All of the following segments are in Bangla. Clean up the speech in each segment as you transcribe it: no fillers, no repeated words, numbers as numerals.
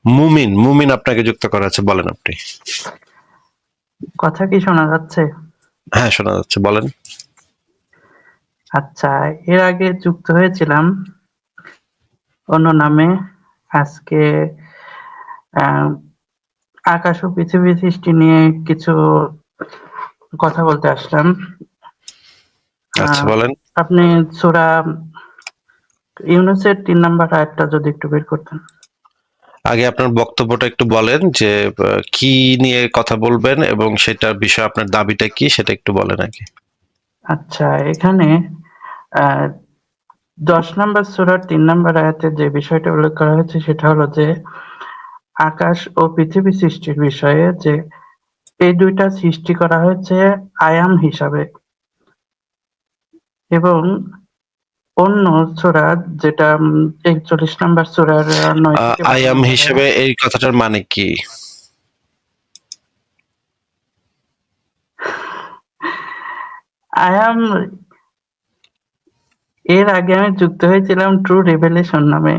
মুমিন, মুমিন আপনাকে যুক্ত করা আছে, বলেন আপনি। কথা কি শোনা যাচ্ছে? হ্যাঁ, শোনা যাচ্ছে, বলেন। আচ্ছা, এর আগে যুক্ত হয়েছিলাম অন্য নামে। আজকে আকাশ ও পৃথিবী সৃষ্টি নিয়ে কিছু কথা বলতে আসলাম। আচ্ছা, আহ, বলেন। আপনি সূরা ইউনূসের ৩ নাম্বার আয়াতটা যদি একটু বের করতেন। আগে আপনার বক্তব্যটা একটু বলেন যে কি নিয়ে কথা বলবেন এবং সেটার বিষয়ে আপনার দাবিটা কি সেটা একটু বলেন আগে। আচ্ছা, এখানে আহ ১০ নাম্বার সূরার ৩ নাম্বার আয়াতে যে বিষয়টা উল্লেখ করা হয়েছে সেটা হলো যে আকাশ ও পৃথিবী সৃষ্টির বিষয়ে, যে এই ২ টা সৃষ্টি করা হয়েছে আয়াম হিসাবে। এবং অন্য সূরা, যেটা ৪১ নাম্বার সূরার ৯ থেকে ১২ আইয়াম নাম্বার হিসেবে আয়াত। এই কথাটার মানে কি? আয়াম, এর আগে আমি যুক্ত হয়েছিলাম ট্রু রেভেলেশন নামে।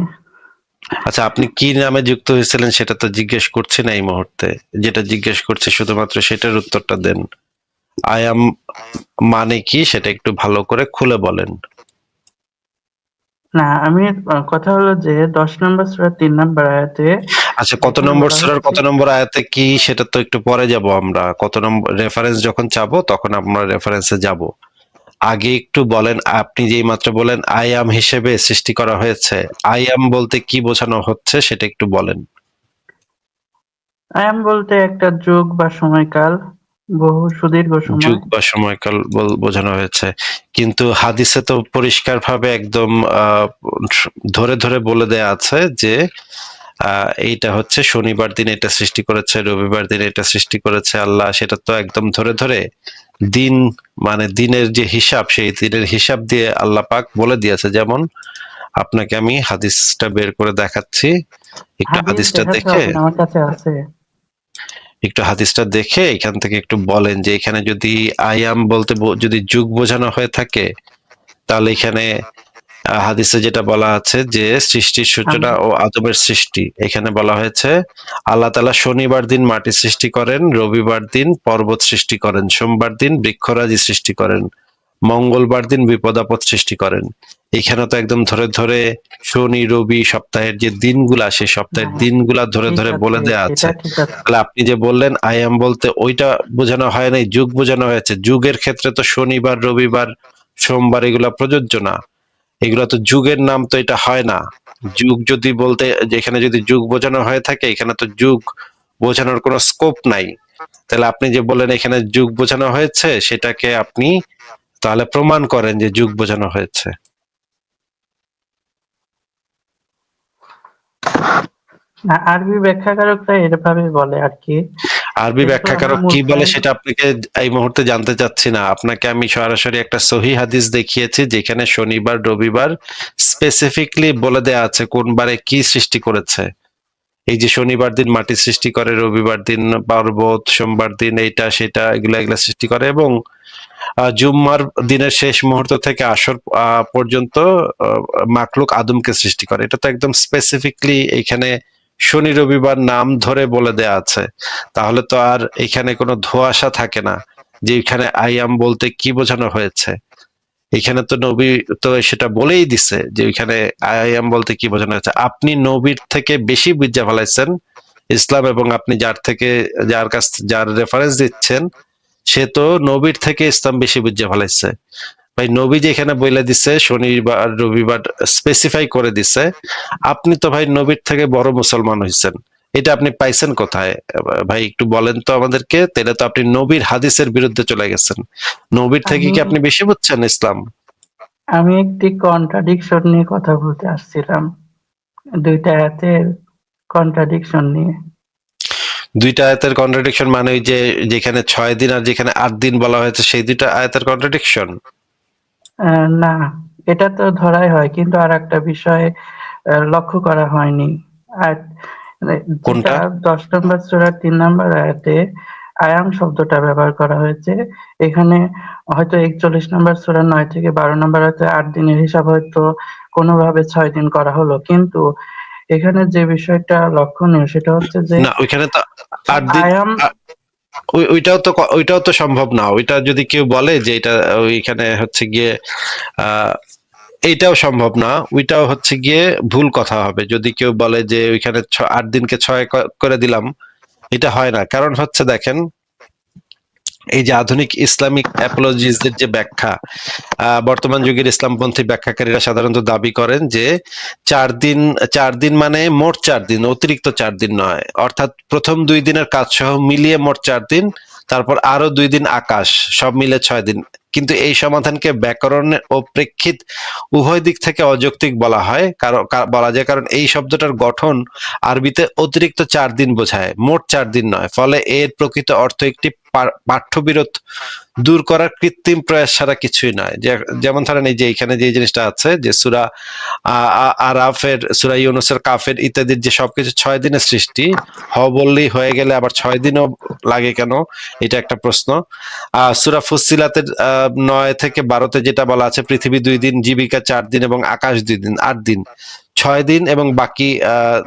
আচ্ছা, আপনি কি নামে যুক্ত হয়েছিলেন সেটা তো জিজ্ঞেস করছি না এই মুহূর্তে। যেটা জিজ্ঞেস করছি শুধুমাত্র সেটার উত্তরটা দেন। আইয়াম মানে কি সেটা একটু ভালো করে খুলে বলেন। না, আমি কথা হলো যে ১০ নাম্বার সূরার ৩ নাম্বার আয়াতে আচ্ছা, কত যেখানে নম্বর বলা সূরার হচ্ছে। কত নম্বর আয়াতে কি সেটা তো একটু পরে যাব আমরা। কত নম্বর রেফারেন্স যখন চাবো তখন আমরা রেফারেন্সে যাব। আগে একটু বলেন, আপনি যেই মাত্র বলেন আই অ্যাম হিসেবে সৃষ্টি করা হয়েছে, আই অ্যাম বলতে কি বোঝানো হচ্ছে সেটা একটু বলেন। আয়াম বলতে একটা যুগ বা সময়কাল, বহু সুদীর্ঘ যুগ সময়। বা সময়কাল বোঝানো হয়েছে, কিন্তু হাদিসে তো পরিষ্কারভাবে একদম ধরে ধরে বলে দেয়া আছে যে এইটা হচ্ছে শনিবার দিন এটা সৃষ্টি করেছে, রবিবার দিন এটা সৃষ্টি করেছে আল্লাহ। সেটা তো একদম ধরে ধরে দিন, মানে দিনের যে হিসাব সেই দিনের হিসাব দিয়ে আল্লাহ পাক বলে দিয়েছে। যেমন আপনাকে আমি হাদিসটা বের করে দেখাচ্ছি, একটু হাদিস হাদিসটা দেখাতে দেখে, হবে না, আমার কাছে আছে। এখান থেকে একটু বলেন যে এখানে যদি আইয়াম বলতে যদি যুগ বোঝানো হয়ে থাকে, তাহলে এখানে হাদিসে যেটা বলা আছে যে সৃষ্টির আমি সূচনা ও আদমের সৃষ্টি, এখানে বলা হয়েছে আল্লাহ তাআলা শনিবার দিন মাটি সৃষ্টি করেন, রবিবার দিন পর্বত সৃষ্টি করেন, সোমবার দিন বৃক্ষরাজি সৃষ্টি করেন, মঙ্গলবার দিন বিপদ আপদ সৃষ্টি করেন। এখানে তো একদম ধরে ধরে শনি রবি সপ্তাহের যে দিনগুলা সেই সপ্তাহের হ্যাঁ, দিনগুলা ধরে ঠিক ধরে আছে, বলে দেয়া সেটা আছে। ঠিক আছে। তাহলে আপনি যে বললেন আই এম বলতে ওইটা বোঝানো হয় নাই, যুগ বোঝানো হয়েছে। যুগের ক্ষেত্রে তো শনিবার রবিবার সোমবার এগুলা প্রযোজ্য না, এগুলা তো যুগের নাম, তো এটা হয় না। যুগ যদি বলতে যেখানে যদি যুগ বোঝানো হয়ে থাকে, এখানে তো যুগ বোঝানোর কোনো স্কোপ নাই। তাহলে আপনি যে বললেন এখানে যুগ বোঝানো হয়েছে, সেটাকে আপনি তাহলে প্রমাণ করেন যে যুগ বোঝানো হয়েছে। না, আরবি ব্যাখ্যাকারকরা এভাবে বলে আর কি। আরবি যেহেতু আমরা ব্যাখ্যাকারক কি বলে মুসলিম। সেটা আপনাকে এই মুহূর্তে জানতে চাচ্ছি না। আপনাকে আমি সরাসরি একটা সহিহ হাদিস দেখিয়েছি যেখানে শনিবার রবিবার স্পেসিফিকলি বলে দেয়া আছে কোন বারে কি সৃষ্টি করেছে। এই যে শনিবার দিন মাটি সৃষ্টি করে, রবিবার দিন পর্বত, সোমবার দিন এইটা সেটা এগুলা এগুলা সৃষ্টি করে, এবং জুম্মার দিনের শেষ মুহূর্ত থেকে আসর পর্যন্ত মাখলুক আদমকে সৃষ্টি করে। এটা তো একদম স্পেসিফিকলি এখানে শনি রবিবার নাম ধরে বলে দেয়া আছে। তাহলে তো আর এখানে কোনো ধোঁয়াশা থাকে না যে এখানে আইয়াম বলতে কি বোঝানো হয়েছে। এখানে তো নবী তো সেটা বলেই দিছে যে ওইখানে আইয়াম বলতে কি বোঝানো হয়েছে। আপনি নবীর থেকে বেশি বুঝা ফেলাইছেন ইসলাম, এবং আপনি যার রেফারেন্স দিচ্ছেন সে তো নবীর থেকে ইসলাম বেশি বুঝা ফেলাইছে। ভাই, নবী যেখানে বইলা দিছে শনিবার রবিবার স্পেসিফাই করে দিছে, আপনি তো ভাই নবীর থেকে বড় মুসলমান হইছেন। এটা আপনি পাইছেন কোথায়? ভাই একটু বলেন তো আমাদেরকে, তাহলে তো আপনি নবীর হাদিসের বিরুদ্ধে চলে গেছেন। নবীর থেকে আমি কি আপনি বেশি বুঝছেন ইসলাম? আমি একটি কন্ট্রাডিকশন নিয়ে কথা বলতে আসছিলাম, ২ টা আয়াতের কন্ট্রাডিকশন নিয়ে। দুইটা আয়াতের কন্ট্রাডিকশন মানে ওই যে যেখানে ৬ দিন আর যেখানে ৮ দিন বলা হয়েছে সেই দুইটা আয়াতের কন্ট্রাডিকশন? না, এটা তো ধরাই হয়, কিন্তু আরেকটা বিষয় লক্ষ্য করা হয়নি। আর যেটা কোনটা? ১০ নম্বর সূরার ৩ নম্বর আয়াতে আয়াম শব্দটা ব্যবহার করা হয়েছে, এখানে হয়তো ৪১ নম্বর সূরার ৯ থেকে ১২ নম্বর আয়াতে ৮ দিনের হিসাব হয়তো কোনোভাবে ৬ দিন করা হলো। কিন্তু এখানে যে বিষয়টা লক্ষণীয় সেটা হচ্ছে যে না ওইখানে তো 8 দিন, আই এম ওইটাও তো সম্ভব না। ওইটা যদি কেউ বলে যে এটা ওইখানে হচ্ছে গিয়ে এইটাও সম্ভব না, ওইটাও হচ্ছে গিয়ে ভুল কথা হবে যদি কেউ বলে যে ওইখানে 8 দিনকে 6 করে দিলাম। এটা হয় না, কারণ হচ্ছে দেখেন, এই যে আধুনিক ইসলামিক অ্যাপোলজিসদের যে ব্যাখ্যা, বর্তমান যুগের ইসলামপন্থী ব্যাখ্যাকারীরা সাধারণত দাবি করেন যে 4 দিন, 4 দিন মানে মোট 4 দিন, অতিরিক্ত 4 দিন নয়, অর্থাৎ প্রথম 2 দিনের কাজ সহ মিলিয়ে মোট 4 দিন, তারপর আরো 2 দিন আকাশ, সব মিলে 6 দিন। কিন্তু এই সমাধানকে ব্যাকরণ ও প্রেক্ষিত উভয় দিক থেকে অযৌক্তিক বলা হয়, কারণ বলা যায় কারণ এই শব্দটার গঠন আরবিতে অতিরিক্ত 4 দিন বোঝায়, মোট 4 দিন নয়। ফলে এর প্রকৃত অর্থ একটি পাঠ্যবিরোধ দূর করার কৃত্রিম প্রয়াস ছাড়া কিছুই নয়। যেমন ধরেন এই যে এখানে যে জিনিসটা আছে যে সূরা আরাফের, সূরা ইউনূসের, কাফের ইত্যাদির যে সবকিছু 6 দিনের সৃষ্টি, বললেই হয়ে গেলে আবার 6 দিনও লাগে কেন? এটা একটা প্রশ্ন। সূরা ফুসসিলাতের 9 থেকে 12-তে যেটা বলা আছে, পৃথিবী 2 দিন, জীবিকা 4 দিন এবং আকাশ 2 দিন, 8 দিন, 6 দিন এবং বাকি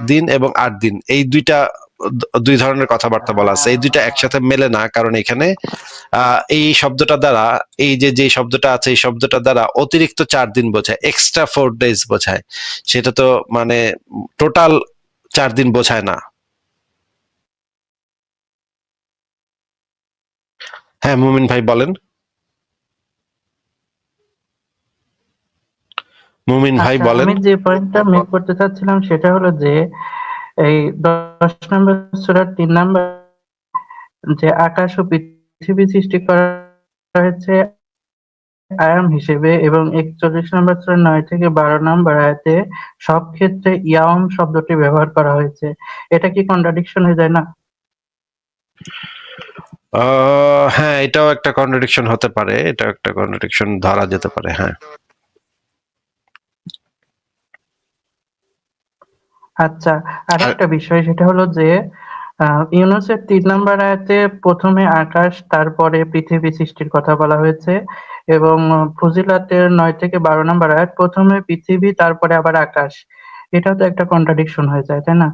দিন এবং 8 দিন, এই দুই ধরনের কথাবার্তা বলা আছে। এই দুইটা একসাথে মেলে না, কারণ এখানে এই শব্দটা দ্বারা, এই যে শব্দটা আছে, এই শব্দটা দ্বারা অতিরিক্ত 4 দিন বোঝায়, এক্সট্রা 4 days বোঝায়। সেটা তো মানে টোটাল 4 দিন বোঝায় না। হ্যাঁ মুমিন ভাই বলেন। মুমিন ভাই আচ্ছা, বলেন। আমি যে পয়েন্টটা মেক করতে চাচ্ছিলাম সেটা হলো যে এই 10 নম্বর সূরার 3 নম্বর যে আকাশ ও পৃথিবী সৃষ্টি করা হয়েছে আয়াম হিসেবে, এবং 41 নম্বর সূরার 9 থেকে 12 নম্বর আয়াতে সব ক্ষেত্রে ইয়াওম শব্দটি ব্যবহার করা হয়েছে। এটা কি কন্ট্রাডিকশন হয়ে যায় না? হ্যাঁ, এটাও একটা কন্ট্রাডিকশন হতে পারে, এটা একটা কন্ট্রাডিকশন ধরা যেতে পারে, হ্যাঁ। আচ্ছা, আর আরেকটা বিষয় সেটা হলো যে ইউনূসের 3 নম্বর আয়াতে প্রথমে আকাশ তারপরে পৃথিবী সৃষ্টির কথা বলা হয়েছে, এবং ফুজিলাতের 9 থেকে 12 নম্বর আয়াত প্রথমে পৃথিবী তারপরে আবার আকাশ। এটাও তো একটা কন্ট্রাডিকশন হয়ে যায়, তাই না?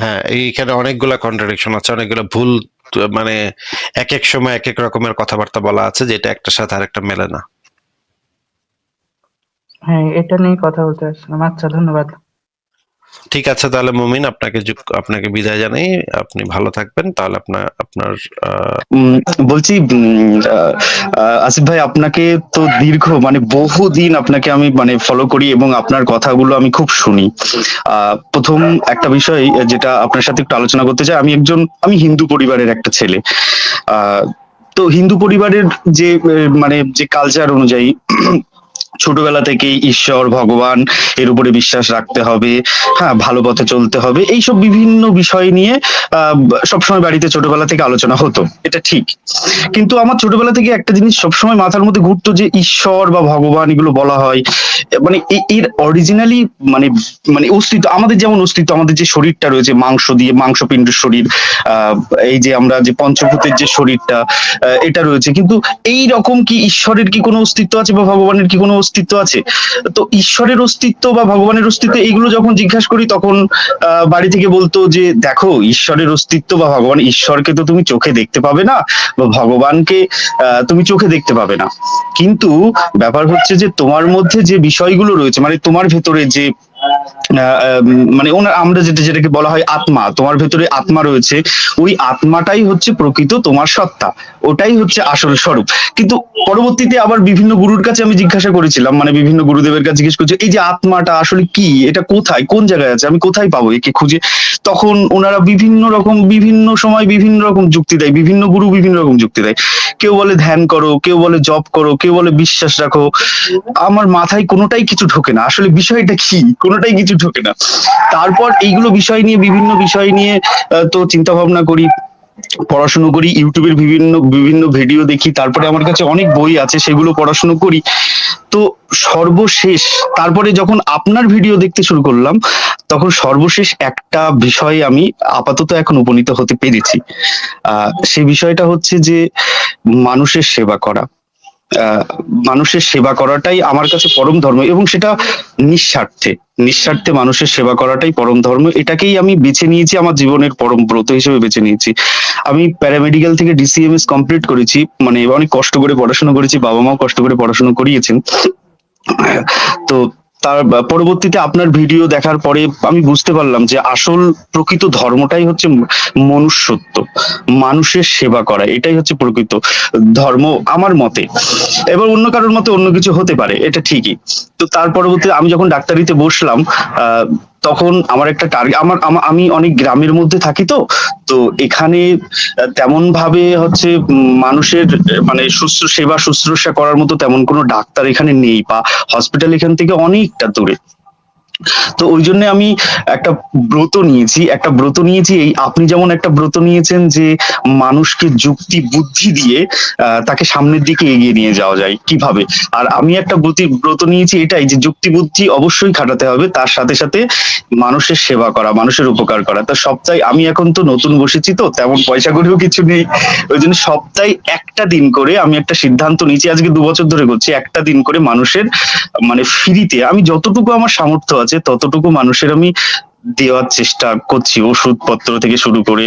হ্যাঁ, এইখানে অনেকগুলা কন্ট্রাডিকশন আছে, অনেকগুলা ভুল, মানে এক এক সময় এক এক রকমের কথাবার্তা বলা আছে, যেটা একটার সাথে আরেকটা মেলে না। হ্যাঁ, এটা নিয়ে কথা বলতে আসছিলাম। আচ্ছা, ধন্যবাদ। ঠিক আছে, তাহলে মুমিন, আপনাকে বিদায় জানাই। আপনি ভালো থাকবেন। তাহলে আপনার উম, বলছি আসিফ ভাই, আপনাকে তো দীর্ঘ মানে বহুদিন আপনাকে আমি মানে ফলো করি এবং আপনার কথাগুলো আমি খুব শুনি। প্রথম একটা বিষয় যেটা আপনার সাথে একটু আলোচনা করতে চাই, আমি হিন্দু পরিবারের একটা ছেলে। আহ তো হিন্দু পরিবারের যে মানে যে কালচার অনুযায়ী ছোটবেলা থেকেই ঈশ্বর ভগবান এর উপরে বিশ্বাস রাখতে হবে, হ্যাঁ, ভালো পথে চলতে হবে, এইসব বিভিন্ন বিষয় নিয়ে সবসময় বাড়িতে ছোটবেলা থেকে আলোচনা হতো, এটা ঠিক। কিন্তু আমার ছোটবেলা থেকে একটা জিনিস সবসময় মাথার মধ্যে ঘুরতো, যে ঈশ্বর বা ভগবান এগুলো বলা হয়, মানে এর অরিজিনালি মানে মানে অস্তিত্ব, আমাদের যেমন অস্তিত্ব, আমাদের যে শরীরটা রয়েছে মাংস দিয়ে, মাংসপিণ্ড শরীর, আহ এই যে আমরা যে পঞ্চভূতের যে শরীরটা, এটা রয়েছে, কিন্তু এই রকম কি ঈশ্বরের কি কোনো অস্তিত্ব আছে বা ভগবানের কি কোনো অস্তিত্ব আছে? তো ঈশ্বরের অস্তিত্ব বা ভগবানের অস্তিত্ব এইগুলো যখন জিজ্ঞাসা করি, তখন বাড়ি থেকে বলতো যে দেখো, ঈশ্বরের অস্তিত্ব বা ভগবান, ঈশ্বরকে তো তুমি চোখে দেখতে পাবে না, বা ভগবানকে তুমি চোখে দেখতে পাবে না, কিন্তু ব্যাপার হচ্ছে যে তোমার মধ্যে যে বিষয়গুলো রয়েছে, মানে তোমার ভেতরে যে মানে আমরা যেটাকে বলা হয় আত্মা, তোমার ভেতরে আত্মা রয়েছে, ওই আত্মাটাই হচ্ছে প্রকৃত তোমার সত্তা, ওটাই হচ্ছে আসল স্বরূপ। কিন্তু পরবর্তীতে আবার বিভিন্ন গুরুর কাছে আমি জিজ্ঞাসা করেছিলাম, মানে বিভিন্ন গুরুদেবের কাছে জিজ্ঞেস করছি, এই যে আত্মাটা আসলে কি, এটা কোথায়, কোন জায়গায় আছে, আমি কোথায় পাবো একে খুঁজে? তখন ওনারা বিভিন্ন রকম, বিভিন্ন সময় বিভিন্ন রকম যুক্তি দেয়, বিভিন্ন গুরু বিভিন্ন রকম যুক্তি দেয়। কেউ বলে ধ্যান করো, কেউ বলে জপ করো, কেউ বলে বিশ্বাস রাখো। আমার মাথায় কোনোটাই কিছু ঢোকে না, আসলে বিষয়টা কি, কোনোটাই কিছু ঢোকে না। তারপর এইগুলো বিষয় নিয়ে, বিভিন্ন বিষয় নিয়ে তো চিন্তা ভাবনা করি, পড়াশুনো করি, ইউটিউবের বিভিন্ন বিভিন্ন ভিডিও দেখি, তারপরে আমার কাছে অনেক বই আছে, সেগুলো পড়াশুনো করি। তো সর্বশেষ, তারপরে যখন আপনার ভিডিও দেখতে শুরু করলাম, তখন সর্বশেষ একটা বিষয়ে আমি আপাতত এখন উপনীত হতে পেরেছি। সেই বিষয়টা হচ্ছে যে মানুষের সেবা করা। আহ, মানুষের সেবা করাটাই আমার কাছে পরম ধর্ম, এবং সেটা নিঃস্বার্থে নিঃস্বার্থে মানুষের সেবা করাটাই পরম ধর্ম। এটাকেই আমি বেছে নিয়েছি, আমার জীবনের পরম ব্রত হিসেবে বেছে নিয়েছি। আমি প্যারামেডিক্যাল থেকে ডিসিএমএস কমপ্লিট করেছি, মানে অনেক কষ্ট করে পড়াশোনা করেছি, বাবা মাও কষ্ট করে পড়াশোনা করিয়েছেন। তো তার পরবর্তীতে আপনার ভিডিও দেখার পরে আমি বুঝতে পারলাম যে আসল প্রকৃত ধর্মটাই হচ্ছে মনুষ্যত্ব, মানুষের সেবা করা, এটাই হচ্ছে প্রকৃত ধর্ম আমার মতে। এবার অন্য কারোর মতে অন্য কিছু হতে পারে, এটা ঠিকই। তো তার পরবর্তীতে আমি যখন ডাক্তারিতে বসলাম, তখন আমার একটা টার্গেট, আমি অনেক গ্রামের মধ্যে থাকি, তো তো এখানে তেমন ভাবে হচ্ছে মানুষের মানে সেবা শুশ্রূষা করার মতো তেমন কোনো ডাক্তার এখানে নেই, বা হসপিটাল এখান থেকে অনেকটা দূরে। তো ওই জন্য আমি একটা ব্রত নিয়েছি, এই আপনি যেমন একটা ব্রত নিয়েছেন যে মানুষকে যুক্তি বুদ্ধি দিয়ে তাকে সামনের দিকে এগিয়ে নিয়ে যাওয়া যায় কিভাবে। আর আমি একটা ব্রত নিয়েছি এটাই, যে যুক্তি বুদ্ধি অবশ্যই খাটাতে হবে, তার সাথে সাথে মানুষের সেবা করা, মানুষের উপকার করা। তো সপ্তাহে আমি এখন তো নতুন বসেছি, তো তেমন পয়সা করেও কিছু নেই, ওই জন্য সপ্তাহে একটা দিন করে আমি একটা সিদ্ধান্ত নিয়েছি, আজকে 2 বছর ধরে করছি, একটা দিন করে মানুষের মানে ফ্রিতে আমি যতটুকু আমার সামর্থ্য আছে ততটুকু মানুষের আমি দেওয়ার চেষ্টা করছি, ওষুধপত্র থেকে শুরু করে,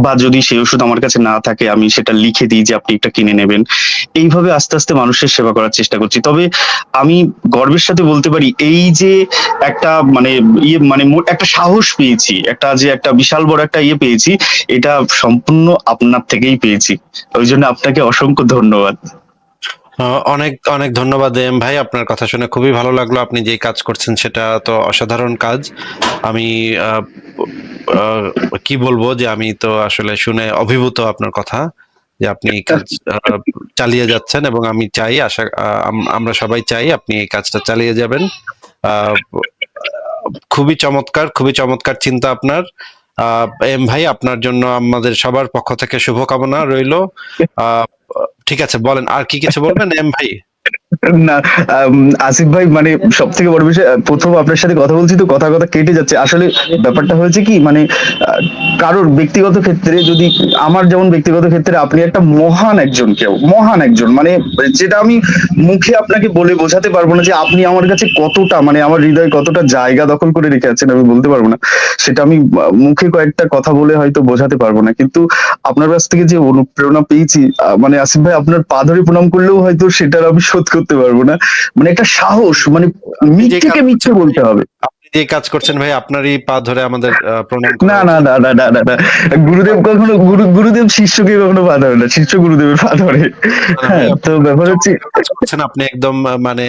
বা যদি সেই ওষুধ আমার কাছে না থাকে আমি সেটা লিখে দিই যে আপনি এটা কিনে নেবেন। এইভাবে আস্তে আস্তে মানুষের সেবা করার চেষ্টা করছি। তবে আমি গর্বের সাথে বলতে পারি, এই যে একটা মানে একটা সাহস পেয়েছি, একটা বিশাল বড় একটা পেয়েছি, এটা সম্পূর্ণ আপনার থেকেই পেয়েছি। ওই জন্য আপনাকে অসংখ্য ধন্যবাদ। অনেক অনেক ধন্যবাদ এম ভাই, আপনার কথা শুনে খুবই ভালো লাগলো। আপনি যে কাজ করছেন সেটা তো অসাধারণ কাজ। আমি আহ, আহ, কি বলবো, যে আমি তো আসলে শুনে অভিভূত আপনার কথা, যে আপনি এই কাজ চালিয়ে যাচ্ছেন, এবং আমি চাই, আমরা সবাই চাই আপনি এই কাজটা চালিয়ে যাবেন। আহ, খুবই চমৎকার চিন্তা আপনার। এম ভাই, আপনার জন্য আমাদের সবার পক্ষ থেকে শুভকামনা রইলো। আহ ঠিক আছে, বলেন আর কি কিছু বলবেন এম ভাই? না, আসিফ ভাই, মানে সব থেকে বড় বিষয়, প্রথম আপনার সাথে কথা বলছি তো কথা কথা কেটে যাচ্ছে। আসলে ব্যাপারটা হয়েছে কি, মানে কারোর ব্যক্তিগত ক্ষেত্রে যদি, আমার যেমন ব্যক্তিগত ক্ষেত্রে আপনি একটা মহান একজন, মানে যেটা আমি মুখে আপনাকে বলে বোঝাতে পারবো না, যে আপনি আমার কাছে কতটা, মানে আমার হৃদয়ে কতটা জায়গা দখল করে রেখে আছেন, আমি বলতে পারবো না। সেটা আমি মুখে কয়েকটা কথা বলে হয়তো বোঝাতে পারবো না। কিন্তু আপনার কাছ থেকে যে অনুপ্রেরণা পেয়েছি, মানে আসিফ ভাই, আপনার পা ধরে প্রণাম করলেও হয়তো সেটার আমি শোধ করতে পারবো না। মানে একটা সাহস, মানে আপনি যে কাজ মিথ্যেকে মিথ্যে করছেন ভাই, বলতে হবে। আপনি যে কাজ করছেন ভাই, আপনারই পা ধরে আমাদের প্রণাম না করা না উচিত। না না না না না, গুরুদেব কখনো গুরুদেব শিষ্যকে কখনো পা ধরে না, শিষ্য গুরুদেবের পা ধরে। না ভাই, হ্যাঁ, আপনি তো ব্যাপার হচ্ছে, চমৎকার কাজ করছেন। আপনি একদম মানে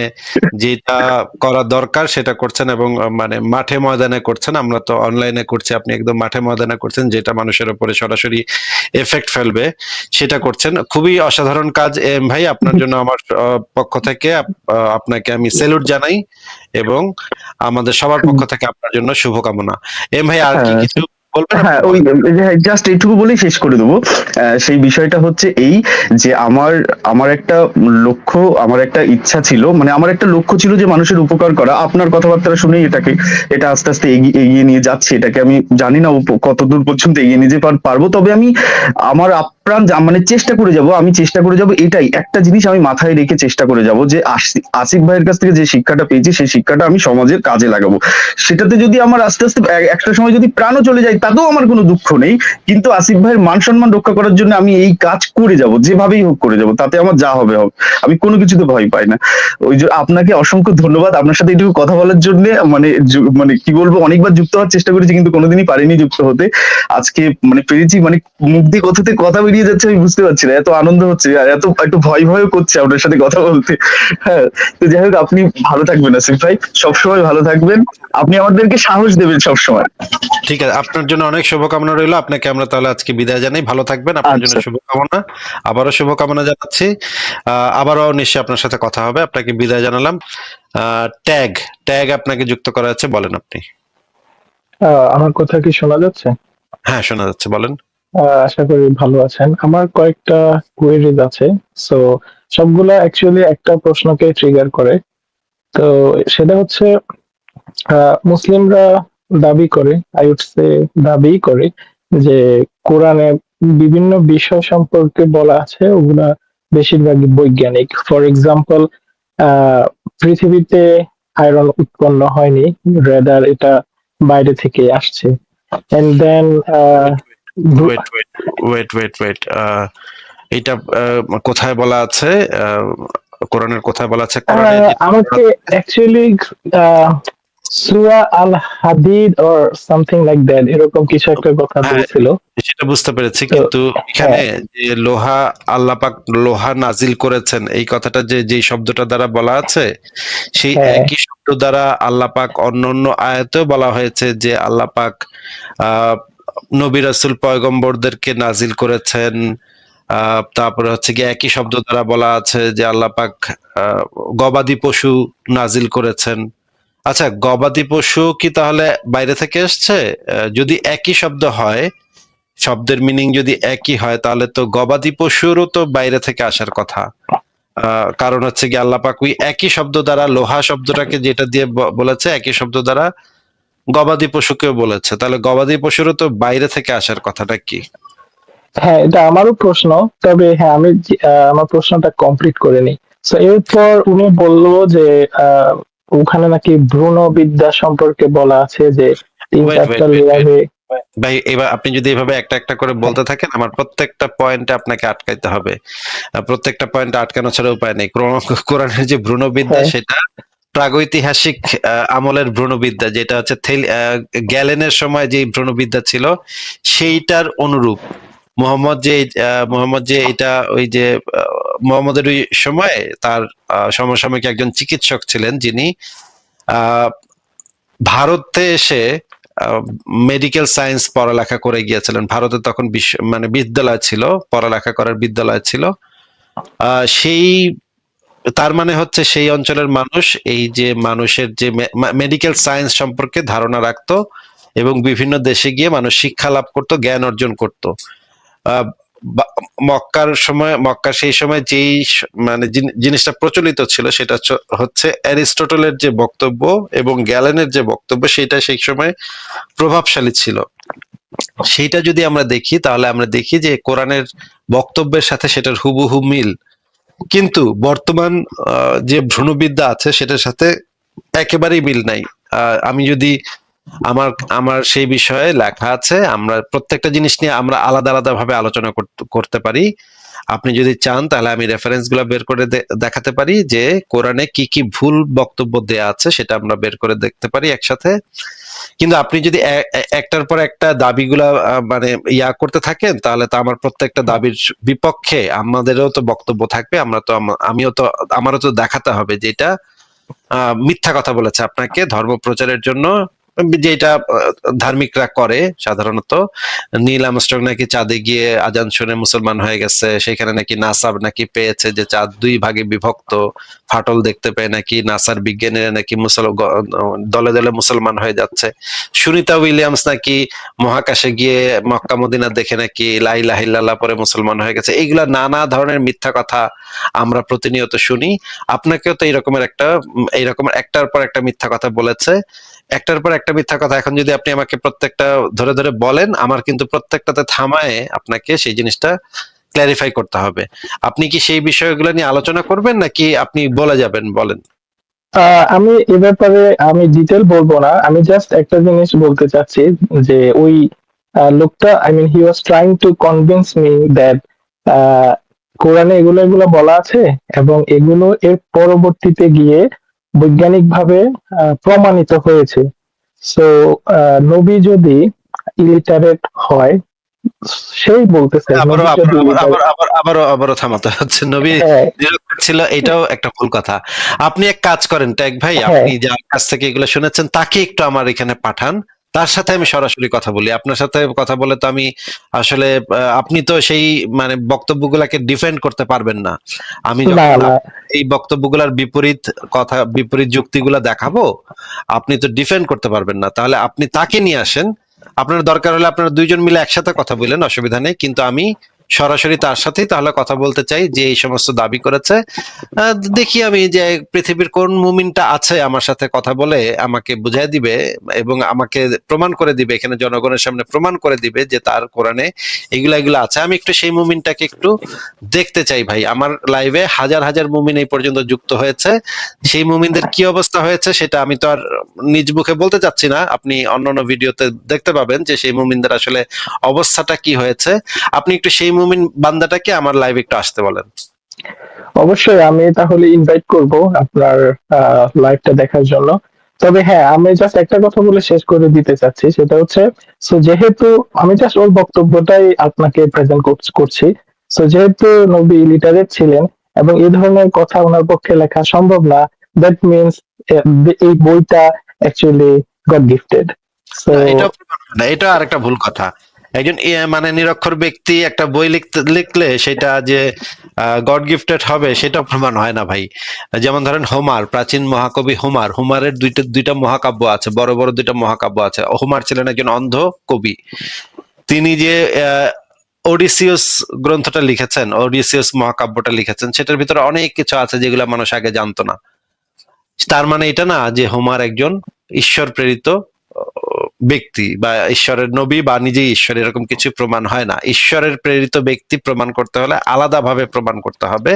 যেটা করা দরকার সেটা করছেন, এবং মানে মাঠে ময়দানে করছেন। আমরা তো অনলাইনে করছি, আপনি একদম মাঠে ময়দানে করছেন, যেটা মানুষের উপরে সরাসরি এফেক্ট ফেলবে সেটা করছেন। খুবই অসাধারণ কাজ এম ভাই, আপনার জন্য আমার পক্ষ থেকে আপনাকে আমি স্যালুট জানাই, এবং আমাদের সবার পক্ষ থেকে আপনার জন্য শুভকামনা। এম ভাই, আর কি হ্যাঁ, কিছু বলবেন আপনি? হ্যাঁ, ওই জাস্ট এইটুকু বলেই শেষ করে দেবো। সেই বিষয়টা হচ্ছে এই, যে আমার একটা লক্ষ্য, আমার একটা ইচ্ছা ছিল, মানে আমার একটা লক্ষ্য ছিল যে মানুষের উপকার করা। আপনার কথাবার্তা শুনেই এটা আস্তে আস্তে এগিয়ে নিয়ে যাচ্ছে। এটাকে আমি জানি না কত দূর পর্যন্ত এগিয়ে নিয়ে যেতে পারবো, তবে আমি আমার আপ্রাণ মানে চেষ্টা করে যাব। এটাই একটা জিনিস আমি মাথায় রেখে চেষ্টা করে যাব, যে আসিফ ভাইয়ের কাছ থেকে যে শিক্ষাটা পেয়েছি সেই শিক্ষাটা আমি সমাজের কাজে লাগাবো। সেটাতে যদি আমার আস্তে আস্তে একটা সময় যদি প্রাণও চলে যায়, তাতেও আমার কোনো দুঃখ নেই। কিন্তু আসিফ ভাইয়ের মান সম্মান রক্ষা করার জন্য আমি এই কাজ করে যাব, যেভাবেই হোক করে যাব, তাতে আমার যা হবে হোক, আমি কোনো কিছুতে ভয় পাই না। ওই যে আপনাকে অসংখ্য ধন্যবাদ, আপনার সাথে এইটুকু কথা বলার জন্য। মানে মানে কি বলবো, অনেকবার যুক্ত হওয়ার চেষ্টা করেছি কিন্তু কোনোদিনই পারিনি যুক্ত হতে। আজকে মানে পেরেছি, মানে মুখ দিয়ে কথাতে কথা বেরিয়ে যাচ্ছে, আমি বুঝতে পারছি না, এত আনন্দ হচ্ছে আর এত একটু ভয় ভয়ও করছে আপনার সাথে কথা বলতে। হ্যাঁ, তো যাই হোক, আপনি ভালো থাকবেন আসিফ ভাই, সবসময় ভালো থাকবেন। আপনি আমাদেরকে সাহস দেবেন সবসময়। ঠিক আছে, আপনার জন্য অনেক শুভকামনা রইলো। আপনাকে আমরা তাহলে আজকে বিদায় জানাই। ভালো থাকবেন, আপনার জন্য আচ্ছা, শুভকামনা। আবারও শুভকামনা জানাচ্ছি। আবারও নিশ্চয়ই আপনার সাথে কথা হবে। আপনাকে বিদায় জানালাম। ট্যাগ ট্যাগ আপনাকে যুক্ত করা আছে, বলেন আপনি। আমার কথা কি শোনা যাচ্ছে? হ্যাঁ, শোনা যাচ্ছে, বলেন। আশা করি ভালো আছেন। আমার কয়েকটা কোয়েরিজ আছে। সো সবগুলা অ্যাকচুয়ালি একটা প্রশ্নকে ট্রিগার করে। তো সেটা হচ্ছে, মুসলিমরা দাবি করে, আই উড সে দাবি করে, যে কোরআনে বিভিন্ন বিষয় সম্পর্কে বলা আছে, ওগুলা বেশিরভাগই বৈজ্ঞানিক। ফর এক্সাম্পল, পৃথিবীতে আয়রন উৎপন্ন হয়নি, রেদার এটা বাইরে থেকে আসছে। And then wait wait wait wait wait এটা কোথায় বলা আছে? আহ, কোরআনের কোথায় বলা আছে? কোরআনে আমাকে অ্যাকচুয়ালি সূরা আল হাদিদ অর সামথিং লাইক দ্যাট এরকম কিছু একটা কথা হ্যাঁ, বলছিল। সেটা বুঝতে পেরেছি, তো কিন্তু এখানে হ্যাঁ, যে লোহা, আল্লাহ পাক লোহা নাজিল করেছেন, এই কথাটা যে শব্দটা দ্বারা বলা আছে, সেই হ্যাঁ, একই শব্দ দ্বারা আল্লাহ পাক অন্য অন্য আয়াতেও বলা হয়েছে যে আল্লাহ পাক আহ নবী রাসূল পয়গম্বরদেরকে নাজিল করেছেন। তারপরে হচ্ছে গিয়ে একই শব্দ দ্বারা বলা আছে যে আল্লাহ পাক গবাদি পশু নাজিল করেছেন। আচ্ছা, গবাদি পশু কি তাহলে বাইরে থেকে এসছে? যদি একই শব্দ হয়, শব্দের মিনিং যদি একই হয়, তাহলে তো গবাদি পশুরও তো বাইরে থেকে আসার কথা। কারণ হচ্ছে কি আল্লাহ পাক ওই একই শব্দ দ্বারা লোহা শব্দটাকে যেটা দিয়ে বলেছে, একই শব্দ দ্বারা গবাদি পশুকেও বলেছে, তাহলে গবাদি পশুরও তো বাইরে থেকে আসার কথাটা কি? হ্যাঁ, এটা আমারও প্রশ্ন। তবে হ্যাঁ, আমি আমার প্রশ্নটা কমপ্লিট করে নিই। সো এরপর উনি বলল যে আহ, ওখানে নাকি ভ্রূণবিদ্যা সম্পর্কে বলা আছে যে তিন ওয়েট চারটা ওয়েট ওয়েট লেয়ারে। ভাই, এবার আপনি যদি এভাবে একটা একটা করে বলতে থাকেন, আমার প্রত্যেকটা পয়েন্টে আপনাকে আটকাইতে হবে। প্রত্যেকটা পয়েন্টে আটকানো ছাড়া উপায় নেই। কোরআনের যে ভ্রূণবিদ্যা, হ্যাঁ, সেটা প্রাগৈতিহাসিক আমলের ভ্রূণবিদ্যা, যেটা হচ্ছে গ্যালেনের সময় যে ভ্রূণবিদ্যা ছিল, সেইটার অনুরূপ। মোহাম্মদ যে এটা ওই যে মোহাম্মদের ওই সময় তার সমসাময়িক একজন চিকিৎসক ছিলেন, যিনি আহ ভারতে এসে মেডিকেল সায়েন্স পড়ালেখা করে গিয়েছিলেন। ভারতে তখন মানে বিদ্যালয় ছিল, পড়ালেখা করার বিদ্যালয় ছিল। সেই তার মানে হচ্ছে সেই অঞ্চলের মানুষ এই যে মানুষের যে মেডিকেল সায়েন্স সম্পর্কে ধারণা রাখতো, এবং বিভিন্ন দেশে গিয়ে মানুষ শিক্ষা লাভ করতো, জ্ঞান অর্জন করতো। আহ, মক্কার সেই সময় যেই মানে জিনিসটা প্রচলিত ছিল, সেটা হচ্ছে অ্যারিস্টটলের যে বক্তব্য এবং গ্যালেনের যে বক্তব্য, সেটা সেই সময় প্রভাবশালী ছিল। সেইটা যদি আমরা দেখি, তাহলে আমরা দেখি যে কোরআনের বক্তব্যের সাথে সেটার হুবহু মিল। কিন্তু বর্তমান যে ভ্রূণবিদ্যা আছে, সেটার সাথে একেবারেই মিল নাই। আমি যদি আমার আমার সেই বিষয়ে লেখা আছে, আমরা প্রত্যেকটা জিনিস নিয়ে আমরা আলাদা আলাদা ভাবে আলোচনা করতে পারি। আপনি যদি চান, তাহলে আমি রেফারেন্স গুলা বের করে দেখাতে পারি যে কোরআনে কি কি ভুল বক্তব্য দেয়া আছে, সেটা আমরা বের করে দেখতে পারি একসাথে। কিন্তু আপনি যদি একটার পর একটা দাবিগুলা মানে করতে থাকেন, তাহলে তো আমার প্রত্যেকটা দাবির বিপক্ষে আমাদেরও তো বক্তব্য থাকবে। আমারও তো দেখাতে হবে যে এটা মিথ্যা কথা বলেছে আপনাকে ধর্ম প্রচারের জন্য, যেটা ধার্মিকরা করে সাধারণত। নীল আর্মস্ট্রং নাকি চাঁদে গিয়ে আজান শুনে মুসলমান হয়ে গেছে, সেখানে নাকি নাসা নাকি পেয়েছে যে চাঁদ দুই ভাগে বিভক্ত, ফাটল দেখতে পেয়ে নাকি নাসার বিজ্ঞানীরা নাকি দলে দলে মুসলমান হয়ে যাচ্ছে। সুনিতা উইলিয়ামস নাকি মহাকাশে গিয়ে মক্কা মদিনা দেখে নাকি লা ইলাহা ইল্লাল্লাহ পরে মুসলমান হয়ে গেছে। এইগুলা নানা ধরনের মিথ্যা কথা আমরা প্রতিনিয়ত শুনি। আপনাকেও তো এইরকমের একটার পর একটা মিথ্যা কথা বলেছে। একটার পর একটা মিথ্যা কথা, এখন যদি আপনি আমাকে প্রত্যেকটা ধরে ধরে বলেন, আমার কিন্তু প্রত্যেকটাতে থামায় আপনাকে সেই জিনিসটা ক্ল্যারিফাই করতে হবে। আপনি কি সেই বিষয়গুলো নিয়ে আলোচনা করবেন, নাকি আপনি বলে যাবেন? বলেন। আমি এ ব্যাপারে আমি ডিটেল বলবো না, আমি জাস্ট একটা জিনিস বলতে চাচ্ছি যে ওই লোকটা, I mean he was trying to convince me that কোরআনে এগুলো এগুলো বলা আছে এবং এগুলো এর পরবর্তীতে গিয়ে বৈজ্ঞানিক ভাবে প্রমাণিত হয়েছে। সো নবী যদি ইলিটারেট হয়, সেই বলতেছে আবারও নবী যদি আবারও আবার illiterate- আবার আবারও আবারও থামাতে হচ্ছে। নবী হ্যাঁ, নিরক্ষর ছিল, এটাও একটা ভুল কথা। আপনি এক কাজ করেন ট্যাগ ভাই, হ্যাঁ, আপনি যার কাছ থেকে এগুলো শুনেছেন তাকে একটু আমার এখানে পাঠান, তার সাথে আমি সরাসরি কথা বলি। আপনার সাথে কথা বলে তো আমি আসলে আপনি তো সেই মানে বক্তব্যগুলাকে ডিফেন্ড করতে পারবেন না। আমি না যখন না, এই বক্তব্যগুলার বিপরীত যুক্তিগুলা দেখাবো, আপনি তো ডিফেন্ড করতে পারবেন না। তাহলে আপনি তাকে নিয়ে আসেন। আপনার দরকার হলে আপনারা দুইজন মিলে একসাথে কথা বলেন, অসুবিধা নেই, কিন্তু আমি সরাসরি তার সাথেই তাহলে কথা বলতে চাই যে এই সমস্ত দাবি করেছে। দেখি আমি যে পৃথিবীর কোন মুমিনটা আছে আমার সাথে কথা বলে আমাকে বুঝাই দিবে এবং আমাকে প্রমাণ করে দিবে, এখানে জনগণের সামনে প্রমাণ করে দিবে যে তার কোরআনে এগুলা আছে। আমি একটু সেই মুমিনটাকে একটু দেখতে চাই ভাই। আমার লাইভে হাজার হাজার মুমিন এই পর্যন্ত যুক্ত হয়েছে, সেই মুমিনদের কি অবস্থা হয়েছে সেটা আমি তো আর নিজ মুখে বলতে চাচ্ছি না, আপনি অন্যান্য ভিডিওতে দেখতে পাবেন যে সেই মুমিনদের আসলে অবস্থাটা কি হয়েছে। আপনি একটু সেই মুমিন বান্দাটাকে আমার লাইভে একটু আসতে বলেন। অবশ্যই আমি তাহলে ইনভাইট করব আপনার লাইভটা দেখার জন্য। তবে হ্যাঁ, আমি জাস্ট একটা কথা বলে শেষ করে দিতে চাচ্ছি, সেটা হচ্ছে সো যেহেতু আমি জাস্ট ওর বক্তব্যটাই আপনাকে প্রেজেন্ট করছি। সো যেহেতু নবী লিটারেট ছিলেন এবং এই ধরনের কথা ওনার পক্ষে লেখা সম্ভব না, দ্যাট মিনস এই বইটা অ্যাকচুয়ালি গড গিফটেড। সো এটা না, এটা আরেকটা ভুল কথা। একজন মানে নিরক্ষর ব্যক্তি একটা বই লিখলে সেটা যে গড গিফটেড হবে সেটা প্রমাণ হয় না ভাই। যেমন ধরেন হোমার, প্রাচীন মহাকবি হোমারের দুইটা মহাকাব্য আছে, বড় বড় দুইটা মহাকাব্য আছে। হোমার ছিলেন একজন অন্ধ কবি। তিনি যে ওডিসিয়াস গ্রন্থটা লিখেছেন, ওডিসিয়াস মহাকাব্যটা লিখেছেন, সেটার ভিতরে অনেক কিছু আছে যেগুলা মানুষ আগে জানতো না। তার মানে এটা না যে হোমার একজন ঈশ্বর প্রেরিত ব্যক্তি বা ঈশ্বরের নবী বা নিজেই ঈশ্বর, এরকম কিছু প্রমাণ হয় না। ঈশ্বরের প্রেরিত ব্যক্তি প্রমাণ করতে হলে আলাদাভাবে প্রমাণ করতে হবে।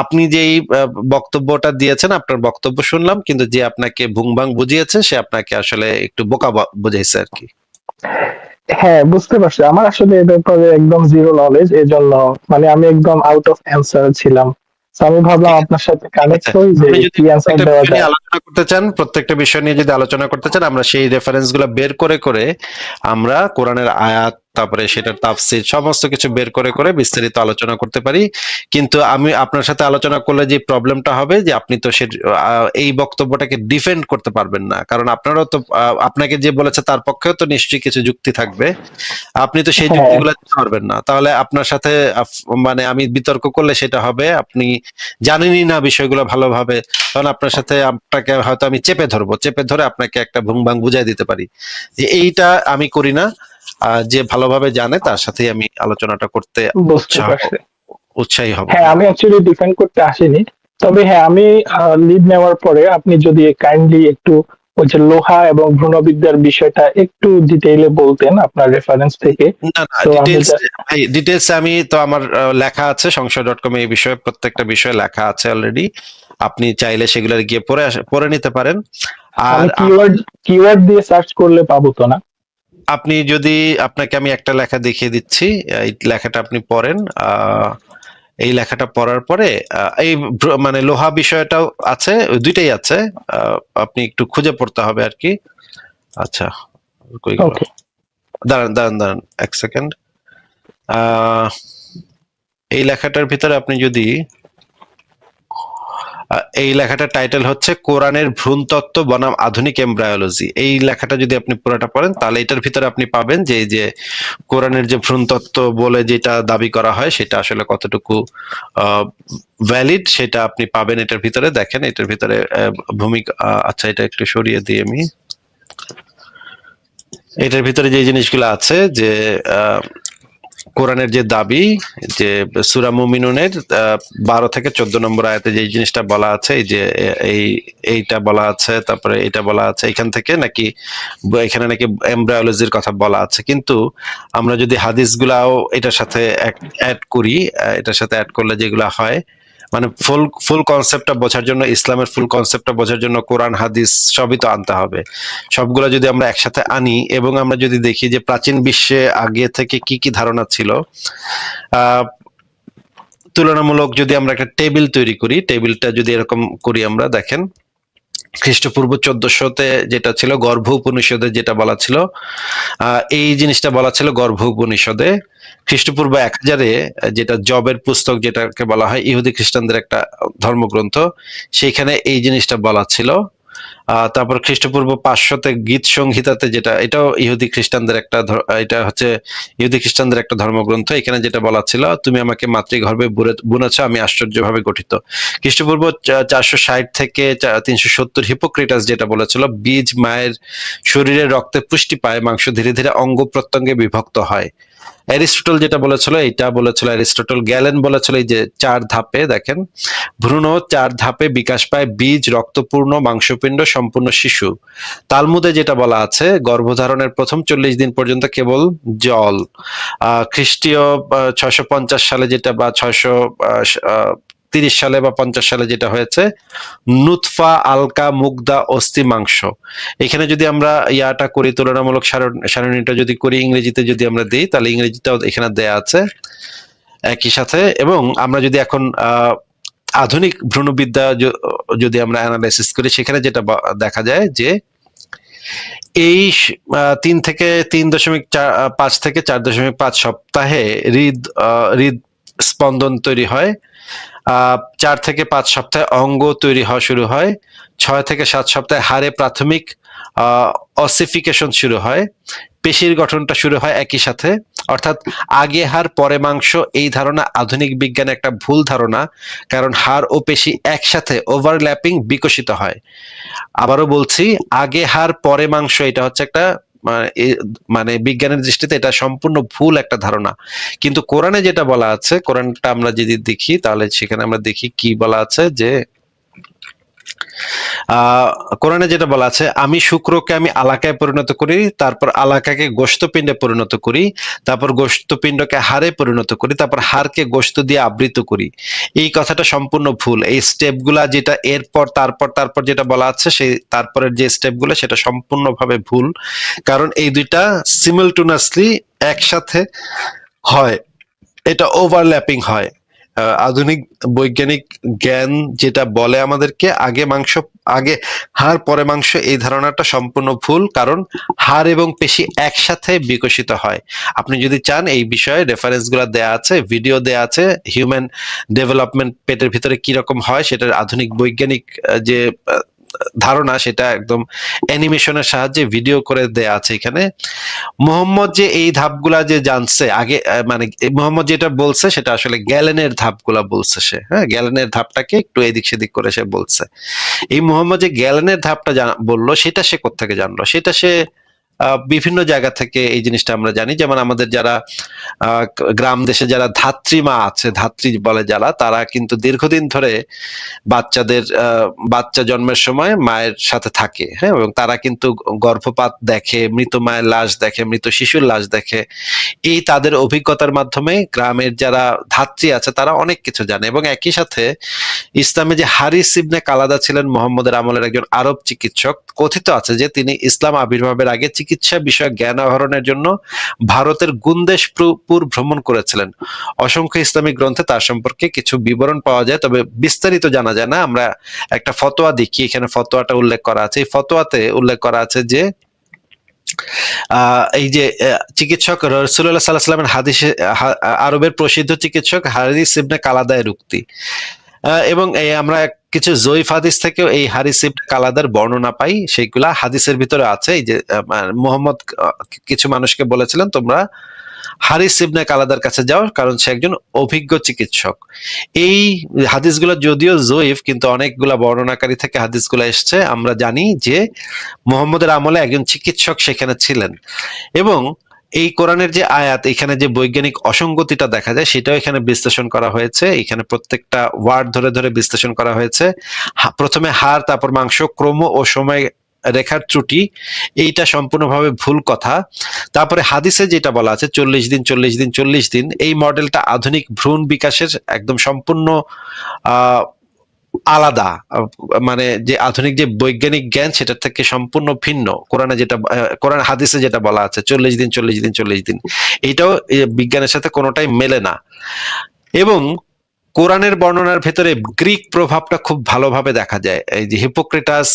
আপনি যেই বক্তব্যটা দিয়েছেন, আপনার বক্তব্য শুনলাম, কিন্তু যে আপনাকে ভুংভাং বুঝিয়েছে সে আপনাকে আসলে একটু বোকা বুঝাইছে আর কি। হ্যাঁ, বুঝতে পারছি। আমার আসলে এ ব্যাপারে একদম জিরো নলেজ, এজন্য মানে আমি একদম আউট অফ অ্যান্সার ছিলাম। তো আমি ভাবলাম আপনার সাথে কানেক্ট আচ্ছা, হই যে আপনি যদি কি অ্যান্সার প্রত্যেকটা দেওয়া বিষয় নিয়ে যায়। আলোচনা করতে চান, প্রত্যেকটা বিষয় নিয়ে যদি আলোচনা করতে চান, আমরা সেই রেফারেন্স গুলো বের করে করে আমরা কোরআনের আয়াত, তারপরে সেটার তাফসীর, সমস্ত কিছু বের করে করে বিস্তারিত আলোচনা করতে পারি। কিন্তু আমি আপনার সাথে আলোচনা করলে যে প্রবলেমটা হবে যে আপনি তো সে এই বক্তব্যটাকে ডিফেন্ড করতে পারবেন না, কারণ আপনারও তো আপনাকে যে বলেছে তার পক্ষেও তো নিশ্চয়ই কিছু যুক্তি থাকবে। আপনি তো সেই হ্যাঁ, যুক্তিগুলো দিতে পারবেন না। তাহলে আপনার সাথে মানে আমি বিতর্ক করলে সেটা হবে আপনি জানেনই না বিষয়গুলো ভালোভাবে, তখন আপনার সাথে আপনাকে হয়তো আমি চেপে ধরবো, চেপে ধরে আপনাকে একটা ভুংভাং বুঝাই দিতে পারি। যে এইটা আমি করি না। যে ভালোভাবে জানে তার সাথেই আমি আলোচনাটা করতে বুঝতে পারছি। উৎসাহী হব। হ্যাঁ, আমি অ্যাকচুয়ালি ডিফেন্ড করতে আসিনি। তবে হ্যাঁ, আমি লিড নেওয়ার পরে আপনি যদি কাইন্ডলি একটু ওই যে লোহা এবং ভ্রূণবিদ্যার বিষয়টা একটু ডিটেইলে বলতেন আপনার রেফারেন্স থেকে। না না, সো আমি ডিটেলস ভাই, ডিটেলস আমি তো আমার লেখা আছে সংশয়.com এই বিষয়ে, প্রত্যেকটা বিষয়ে লেখা আছে অলরেডি। আপনি চাইলে সেগুলো গিয়ে পড়ে নিতে পারেন। আর আমি কিওয়ার্ড দিয়ে সার্চ করলে পাবো তো না? আপনি যদি, আপনাকে আমি একটা লেখা দেখিয়ে দিচ্ছি, এই লেখাটা আপনি পড়েন। এই লেখাটা পড়ার পরে এই মানে লোহা বিষয়টাও আছে, দুইটাই আছে। আপনি একটু খুঁজে পড়তে হবে আর কি। আচ্ছা, কই গেল? ওকে। দাঁড়ান দাঁড়ান দাঁড়ান এক সেকেন্ড। এই লেখাটার ভিতরে আপনি যদি এই লেখাটার টাইটেল হচ্ছে কোরআনের ভ্রূণতত্ত্ব বনাম আধুনিক এমব্রায়োলজি। এই লেখাটা যদি আপনি পুরোটা পড়েন তাহলে এটার ভিতরে আপনি পাবেন যে এই যে কোরআনের যে ভ্রূণতত্ত্ব বলে যেটা দাবি করা হয় সেটা আসলে কতটুকু ভ্যালিড সেটা আপনি পাবেন এটার ভিতরে। দেখেন এটার ভিতরে ভূমিকা, আচ্ছা এটা একটু সরিয়ে দিই আমি। এটার ভিতরে যে জিনিসগুলো আছে যে কোরআনের যে দাবি, যে সূরা মুমিনুনের 12 থেকে 14 নম্বর আয়াতে যে জিনিসটা বলা আছে, এই যে এইটা বলা আছে, তারপরে এটা বলা আছে, এখান থেকে নাকি এখানে নাকি এমব্রায়োলজির কথা বলা আছে। কিন্তু আমরা যদি হাদিসগুলাও এটার সাথে অ্যাড করি, এটার সাথে অ্যাড করলে যেগুলা হয়, মানে ফুল কনসেপ্টটা বোঝার জন্য, ইসলামের ফুল কনসেপ্টটা বোঝার জন্য কোরআন হাদিস সবই তো আনতে হবে। সবগুলো যদি আমরা একসাথে আনি এবং আমরা যদি দেখি যে প্রাচীন বিশ্বে আগে থেকে কি কি ধারণা ছিল, তুলনামূলক যদি আমরা একটা টেবিল তৈরি করি, টেবিলটা যদি এরকম করি, আমরা দেখেন খ্রিস্টপূর্ব 1400-তে যেটা ছিল গর্ভ উপনিষদে যেটা বলা ছিল, এই জিনিসটা বলা ছিল গর্ভ উপনিষদে। খ্রিস্টপূর্ব 1000-এ যেটা জবের পুস্তক যেটাকে বলা হয় ইহুদি খ্রিস্টানদের একটা ধর্মগ্রন্থ, সেইখানে এই জিনিসটা বলা ছিল। তারপর খ্রিস্টপূর্ব 500-তে গীত সংহিতাতে, যেটা এটাও ইহুদি খ্রিস্টানদের একটা এটা হচ্ছে ইহুদি খ্রিস্টানদের একটা ধর্মগ্রন্থ। এখানে যেটা বলা ছিল, তুমি আমাকে মাতৃগর্ভে বুনেছ, আমি আশ্চর্যভাবে গঠিত। খ্রিস্টপূর্ব 460 থেকে 370 হিপোক্রেটাস যেটা বলেছিল, বীজ মায়ের শরীরের রক্তে পুষ্টি পায়, মাংস ধীরে ধীরে অঙ্গ প্রত্যঙ্গে বিভক্ত হয়। অ্যারিস্টটল যেটা বলেছিল, এটা বলেছিল অ্যারিস্টটল। গ্যালেন বলেছিল এই যে 4 ধাপে, দেখেন, ভ্রূণ 4 ধাপে বিকাশ পায়, বীজ, রক্তপূর্ণ, মাংসপিণ্ড, সম্পূর্ণ শিশু। তালমুদে যেটা বলা আছে, গর্ভধারণের প্রথম 40 দিন পর্যন্ত কেবল জল। খ্রিস্টীয় 650 সালে যেটা, বা 630 সালে বা 50 সালে যেটা হয়েছে, নুতফা, আলকা, মুগদা, অস্থি, মাংস। এখানে যদি আমরা ইয়াটা করি, তুলনামূলক সারণীটা যদি করি, ইংরেজিতে যদি আমরা দিই, তাহলে ইংরেজিটাও এখানে দেয়া আছে একই সাথে। এবং আমরা যদি এখন আধুনিক ভ্রূণবিদ্যা যদি আমরা অ্যানালাইসিস করি, সেখানে যেটা দেখা যায় যে এই 3.5 থেকে 4.5 সপ্তাহে হৃদ স্পন্দন তৈরি হয়। 4 থেকে 5 সপ্তাহে অঙ্গ তৈরি হওয়া শুরু হয়। 6 থেকে 7 সপ্তাহে হাড়ে প্রাথমিক অসিফিকেশন শুরু হয়। পেশির গঠনটা শুরু হয় একই সাথে। অর্থাৎ আগে হাড় পরে মাংস, এই ধারণা আধুনিক বিজ্ঞানে একটা ভুল ধারণা, কারণ হাড় ও পেশি একসাথে ওভারল্যাপিং বিকশিত হয়। আবারও বলছি, আগে হাড় পরে মাংস, এটা হচ্ছে একটা মানে বিজ্ঞানের দৃষ্টিতে এটা সম্পূর্ণ ভুল একটা ধারণা। কিন্তু কোরআনে যেটা বলা আছে, কোরআনটা আমরা যদি দেখি, তাহলে সেখানে আমরা দেখি কি বলা আছে, যে কোরআনে যেটা বলা আছে, আমি শুক্রকে আমি আলাকায় পরিণত করি, তারপর আলাকাকে গোশতপিণ্ডে পরিণত করি, তারপর গোশতপিণ্ডকে হাড়ে পরিণত করি, তারপর হাড়কে গোশত দিয়ে আবৃত করি। এই কথাটা সম্পূর্ণ ভুল। এই স্টেপগুলা যেটা এরপর তারপর যেটা বলা আছে, সেই তারপরের যে স্টেপগুলো, সেটা সম্পূর্ণভাবে ভুল। কারণ এই দুইটা সিমিলটেনিয়াসলি একসাথে হয়, এটা ওভারল্যাপিং হয়। আধুনিক বৈজ্ঞানিক জ্ঞান যেটা বলে আমাদেরকে আগে হাড় পরে মাংস, এই ধারণাটা সম্পূর্ণ ভুল। কারণ হাড় এবং পেশি একসাথে বিকশিত হয়। আপনি যদি চান, এই বিষয়ে রেফারেন্স গুলা দেয়া আছে, ভিডিও দেয়া আছে, হিউম্যান ডেভেলপমেন্ট পেটের ভিতরে কিরকম হয় সেটার আধুনিক বৈজ্ঞানিক যে ধারণা, সেটা একদম অ্যানিমেশনের সাহায্যে ভিডিও করে দেয়া আছে এখানে। মোহাম্মদ যে এই ধাপগুলা যে জানছে আগে, মানে মোহাম্মদ যেটা বলছে সেটা আসলে গ্যালেনের ধাপগুলা বলছে সে। হ্যাঁ, গ্যালেনের ধাপটাকে একটু এদিক সেদিক করে সে বলছে। এই মোহাম্মদ যে গ্যালেনের ধাপটা বললো, সেটা সে কোত্থেকে জানলো? সেটা সে বিভিন্ন জায়গা থেকে এই জিনিসটা আমরা জানি। যেমন আমাদের যারা গ্রাম দেশে যারা ধাত্রীমা আছে, ধাত্রী বলে যারা, তারা কিন্তু দীর্ঘদিন ধরে বাচ্চা জন্মের সময় মায়ের সাথে থাকে। হ্যাঁ, এবং তারা কিন্তু গর্ভপাত দেখে, মৃত মায়ের লাশ দেখে, মৃত শিশুর লাশ দেখে। এই তাদের অভিজ্ঞতার মাধ্যমে গ্রামের যারা ধাত্রী আছে তারা অনেক কিছু জানে। এবং একই সাথে ইসলামে যে হারিস ইবনে কালাদা ছিলেন মুহাম্মদের আমলের একজন আরব চিকিৎসক, কথিত আছে যে তিনি ইসলাম আবির্ভাবের আগে চিকিৎসা বিষয়ক জ্ঞান আহরণের জন্য ভারতের গুন্দেশপুর ভ্রমণ করেছিলেন। অসংখ্য ইসলামিক গ্রন্থে তার সম্পর্কে কিছু বিবরণ পাওয়া যায়, তবে বিস্তারিত জানা যায় না। আমরা একটা ফতোয়া দেখি, এখানে ফতোয়াটা উল্লেখ করা আছে। এই ফতোয়াতে উল্লেখ করা আছে যে এই যে চিকিৎসক রাসূলুল্লাহ সাল্লাল্লাহু আলাইহি ওয়াসাল্লামের হাদিসে, আরবের প্রসিদ্ধ চিকিৎসক হারিস ইবনে কালাদার উক্তি, এবং আমরা কিছু জয়ীফ হাদিস থেকেও এই হারিস ইবনে কালাদার বর্ণনা পাই। সেইগুলা হাদিসের ভিতরে আছে। এই যে মুহাম্মদ কিছু মানুষকে বলেছিলেন, তোমরা হারিস ইবনে কালাদার কাছে যাও, কারণ সে একজন অভিজ্ঞ চিকিৎসক। এই হাদিসগুলো যদিও জয়ীফ, কিন্তু অনেকগুলা বর্ণনাকারী থেকে হাদিসগুলো এসছে। আমরা জানি যে মুহাম্মদের আমলে একজন চিকিৎসক সেখানে ছিলেন। এবং এই কোরআনের যে আয়াত, এখানে যে বৈজ্ঞানিক অসঙ্গতিটা দেখা যায়, সেটাও এখানে বিশ্লেষণ করা হয়েছে। এখানে প্রত্যেকটা ওয়ার্ড ধরে ধরে বিশ্লেষণ করা হয়েছে। প্রথমে হাড়, তারপর মাংস, ক্রম ও সময় রেখার ত্রুটি, এইটা সম্পূর্ণভাবে ভুল কথা। তারপরে হাদিসে যেটা বলা আছে 40 দিন 40 দিন 40 দিন, এই মডেলটা আধুনিক ভ্রূণ বিকাশের একদম সম্পূর্ণ আলাদা। মানে যে আধুনিক যে বৈজ্ঞানিক জ্ঞান, সেটার থেকে সম্পূর্ণ ভিন্ন। কোরআন হাদিসে যেটা বলা আছে 40 দিন 40 দিন 40 দিন, এইটাও বিজ্ঞানের সাথে কোনোটাই মেলে না। এবং কোরআনের বর্ণনার ভেতরে গ্রিক প্রভাবটা খুব ভালোভাবে দেখা যায়। এই যে হিপোক্রেটাস,